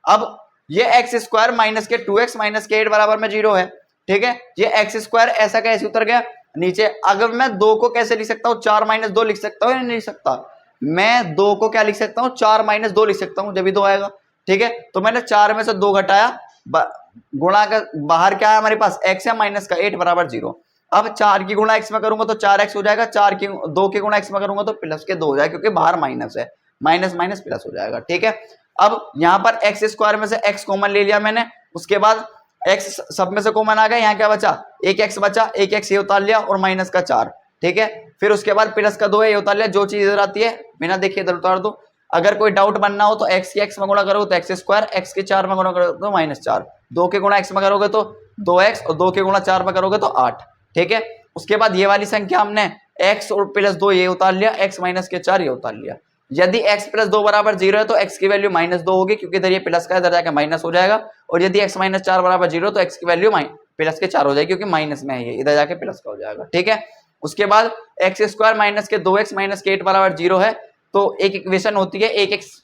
Speaker 1: अब ये एक्स स्क्वायर माइनस के 2x माइनस के 8 बराबर में 0 है। ठीक है, ये एक्स स्क्वायर ऐसा कैसे उतर गया नीचे। अगर मैं 2 को कैसे लिख सकता हूं 4 माइनस 2 लिख सकता हूं या नहीं लिख सकता। मैं 2 को क्या लिख सकता हूं 4 माइनस 2 लिख सकता हूं, जब भी 2 आएगा। ठीक है, तो मैंने 4 में से 2 घटाया, गुणा का बाहर क्या है हमारे पास x है माइनस का 8 बराबर 0। अब 4 की गुणा x में करूंगा तो 4x हो जाएगा, 2 की गुणा x में करूंगा तो प्लस के 2 हो जाएगा, क्योंकि बाहर माइनस है, माइनस माइनस प्लस हो जाएगा। ठीक है, अब यहां पर एक्स स्क्वायर में से x कॉमन ले लिया मैंने, उसके बाद x सब में से कॉमन आ गया, यहाँ क्या बचा एक x बचा, एक x ये उतार लिया और माइनस का 4। ठीक है, फिर उसके बाद प्लस का 2 है ये उतार लिया, जो चीज इधर आती है बिना देखे इधर उतार दो। अगर कोई डाउट बनना हो तो x की x में गुणा करोगे तो एक्स स्क्वायर, x के 4 में गुणा करोगे तो -4, 2 के गुणा x में करोगे तो 2x और 2 के गुणा 4 में करोगे तो 8। ठीक है, उसके बाद ये वाली संख्या हमने x और प्लस 2 ये उतार लिया, x माइनस के 4 ये उतार लिया। यदि x प्लस 2 बराबर 0 है तो x की वैल्यू -2 होगी, क्योंकि इधर ये प्लस का इधर जाके माइनस हो जाएगा। और यदि x माइनस 4 बराबर 0 तो x की वैल्यू प्लस के 4 हो जाएगी, क्योंकि माइनस में है ये, इधर जाके प्लस का हो जाएगा। ठीक है, उसके बाद एक्स स्क्वायर माइनस के 2x माइनस के 8 बराबर 0 है, तो एक इक्वेशन होती है एक्स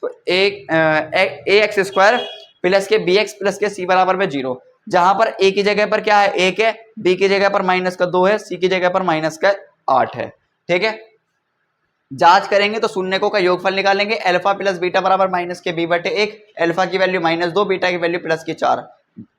Speaker 1: स्क्वायर प्लस के bx प्लस के c बराबर में 0, जहां पर a की जगह पर क्या है 1 है, b की जगह पर माइनस का 2 है, c की जगह पर माइनस का 8 है। ठीक है, जांच करेंगे तो शून्यकों का योगफल निकालेंगे, अल्फा प्लस बीटा बराबर माइनस के b बटे 1, अल्फा की वैल्यू -2, बीटा की वैल्यू प्लस की 4।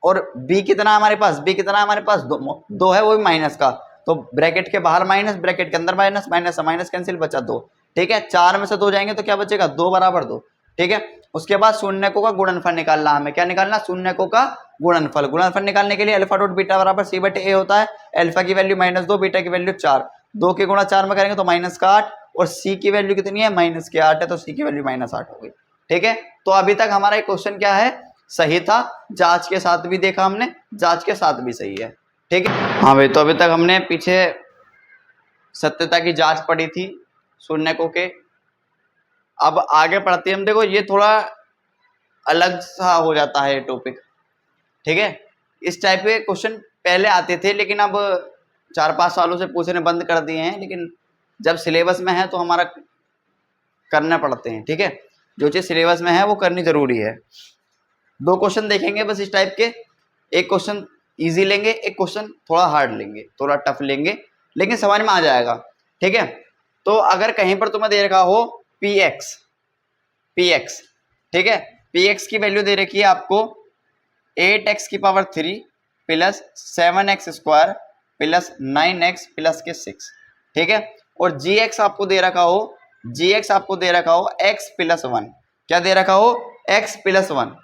Speaker 1: और b कितना हमारे पास, b कितना हमारे पास 2 है, वो भी माइनस का, तो ब्रैकेट के बाहर माइनस, ब्रैकेट के अंदर माइनस, माइनस माइनस कैंसिल, बचा 2। ठीक है, 4 में से 2 जाएंगे तो क्या बचेगा 2 बराबर 2। ठीक है, उसके बाद शून्यकों का गुणनफल निकालना, हमें क्या निकालना शून्यकों का गुणनफल। गुणनफल निकालने के लिए अल्फा डॉट बीटा बराबर c बटे a होता है, अल्फा की वैल्यू -2, बीटा की वैल्यू 4, 2 के गुणा 4 में करेंगे तो माइनस का 8, और c की वैल्यू कितनी है माइनस के 8 है, तो c की वैल्यू -8 हो गई। ठीक है, तो अभी तक हमारा एक क्वेश्चन क्या है सही था, जांच के साथ भी देखा हमने, जांच के साथ भी सही है। ठीक है, हाँ भाई, तो अभी तक हमने पीछे सत्यता की जांच पढ़ी थी शून्यकों के। अब आगे पढ़ते हैं हम, देखो ये थोड़ा अलग सा हो जाता है टॉपिक। ठीक है, इस टाइप के क्वेश्चन पहले आते थे, लेकिन अब 4-5 सालों से पूछने बंद कर दिए हैं, लेकिन जब सिलेबस में है तो हमारा करना पड़ते हैं। ठीक है, जो चीज़ सिलेबस में है वो करनी जरूरी है। 2 क्वेश्चन देखेंगे बस इस टाइप के, एक क्वेश्चन इजी लेंगे, एक क्वेश्चन थोड़ा हार्ड लेंगे, थोड़ा टफ लेंगे, लेकिन समझ में आ जाएगा। ठीक है, तो अगर कहीं पर तुम्हें दे रखा हो px, ठीक है, px की वैल्यू दे रखी है आपको 8x की power 3 plus 7x square plus 9x plus के 6। ठीक है, और gx आपको दे रखा हो, x प्लस 1, क्या दे रखा हो x प्लस 1,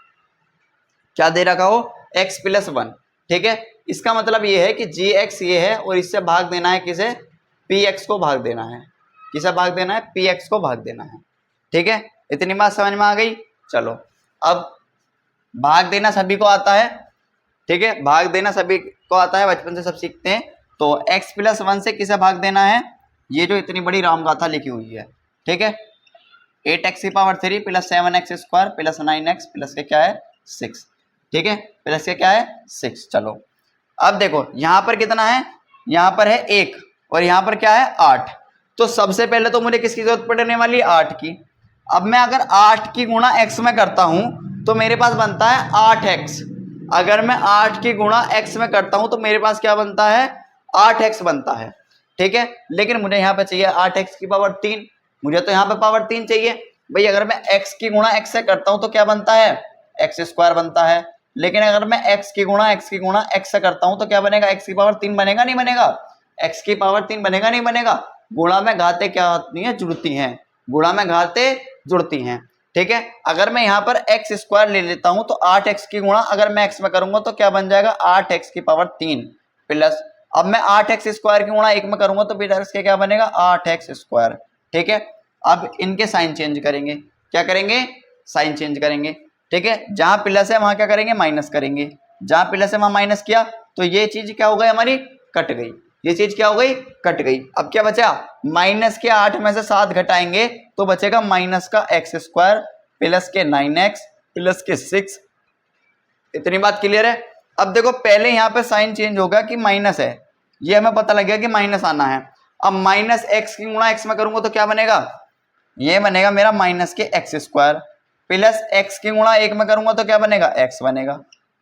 Speaker 1: क्या दे रखा हो x प्लस 1। ठीक है, इसका मतलब ये है कि gx ये है और इससे भाग देना है किसे, px को भाग देना है, किसे भाग देना है px को भाग देना है। ठीक है, इतनी बात समझ में आ गई। चलो, अब भाग देना सभी को आता है। ठीक है, भाग देना सभी को आता है, बचपन से सब सीखते हैं। तो x प्लस 1 से किसे भाग देना है, ये जो इतनी बड़ी रामगाथा लिखी हुई है। ठीक है, 8x की power 3 plus 7x square plus 9x plus के क्या है 6। ठीक है, प्लस के क्या है 6। चलो, अब देखो यहाँ पर कितना है, यहाँ पर है 1 और यहाँ पर क्या है 8। तो सबसे पहले तो मुझे किसकी जरूरत पड़ने वाली है 8 की। अब मैं अगर 8 की गुणा x में करता हूं तो मेरे पास बनता है 8x। अगर मैं 8 की गुणा x में करता हूं तो मेरे पास क्या बनता है 8x बनता है। ठीक है, लेकिन मुझे यहाँ पे चाहिए 8x की पावर 3, मुझे तो यहाँ पे पावर 3 चाहिए भाई। अगर मैं x की गुणा x से करता हूं तो क्या बनता है x स्क्वायर बनता है, लेकिन अगर मैं x की गुणा x से करता हूं तो क्या बनेगा x की पावर 3 बनेगा नहीं बनेगा, x की पावर 3 बनेगा नहीं बनेगा। गुणा में घाते क्या होती हैं जुड़ती हैं, गुणा में घाते जुड़ती हैं। ठीक है, अगर मैं यहाँ पर x स्क्वायर ले लेता हूं तो 8x की गुणा अगर मैं x में करूंगा तो क्या बन जाएगा 8x की पावर 3 प्लस, अब मैं 8x स्क्वायर की गुणा 1 में करूंगा तो बेटा इसके क्या बनेगा 8x स्क्वायर। ठीक है, अब इनके साइन चेंज करेंगे, क्या करेंगे साइन चेंज करेंगे। ठीक है, जहां प्लस है वहां क्या करेंगे माइनस करेंगे, जहां प्लस है वहां माइनस किया तो ये चीज क्या हो गई हमारी कट गई। ये चीज क्या हो गई, कट गई। अब क्या बचा, माइनस के 8 में से 7 घटाएंगे तो बचेगा माइनस का एक्स स्क्वायर प्लस के 9x प्लस के 6। इतनी बात क्लियर है। अब देखो पहले यहाँ पे साइन चेंज होगा कि माइनस है, ये हमें पता लग गया कि माइनस आना है। अब माइनस एक्स की गुणा एक्स में करूंगा तो क्या बनेगा, ये बनेगा मेरा माइनस के एक्स स्क्वायर प्लस एक्स की गुणा 1 में करूंगा तो क्या बनेगा, एक्स बनेगा।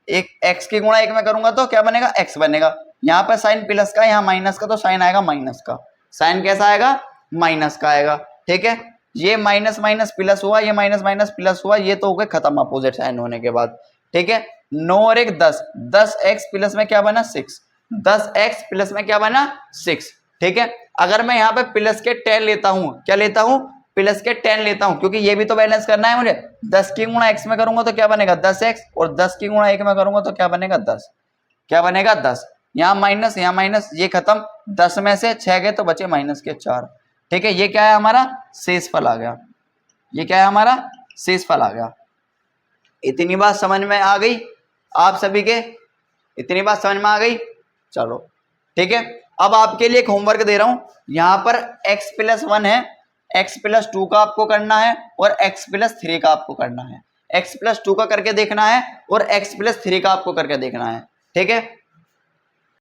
Speaker 1: एक एक्स की गुणा 1 में करूंगा तो क्या बनेगा, एक्स बनेगा। यहाँ पे साइन प्लस का, यहाँ माइनस का, तो साइन आएगा माइनस का। साइन कैसा आएगा, माइनस का आएगा। ठीक है, ये माइनस माइनस प्लस हुआ, ये माइनस माइनस प्लस हुआ, ये तो हो गए खत्म अपोजिट साइन होने के बाद। ठीक है, 9 और 1 10, 10x प्लस में क्या बना 6, 10x प्लस में क्या बना 6। ठीक है, अगर मैं यहाँ पे प्लस के 10 लेता हूँ, क्या लेता हूँ, प्लस के 10 लेता हूं, क्योंकि ये भी तो बैलेंस करना है मुझे। 10 की गुणा x में करूंगा तो क्या बनेगा 10x, और 10 की गुणा 1 में करूंगा तो क्या बनेगा 10, क्या बनेगा 10। यहाँ माइनस, यहाँ माइनस, ये खत्म। 10 में से 6 गए तो बचे माइनस के 4। ठीक है, ये क्या है हमारा शेषफल आ गया, ये क्या है हमारा शेषफल आ गया। इतनी बात समझ में आ गई आप सभी के, इतनी बात समझ में आ गई। चलो ठीक है, अब आपके लिए एक होमवर्क दे रहा हूं। यहाँ पर x प्लस 1 है, x प्लस 2 का आपको करना है और x प्लस 3 का आपको करना है। x प्लस 2 का करके देखना है और x प्लस 3 का आपको करके देखना है। ठीक है,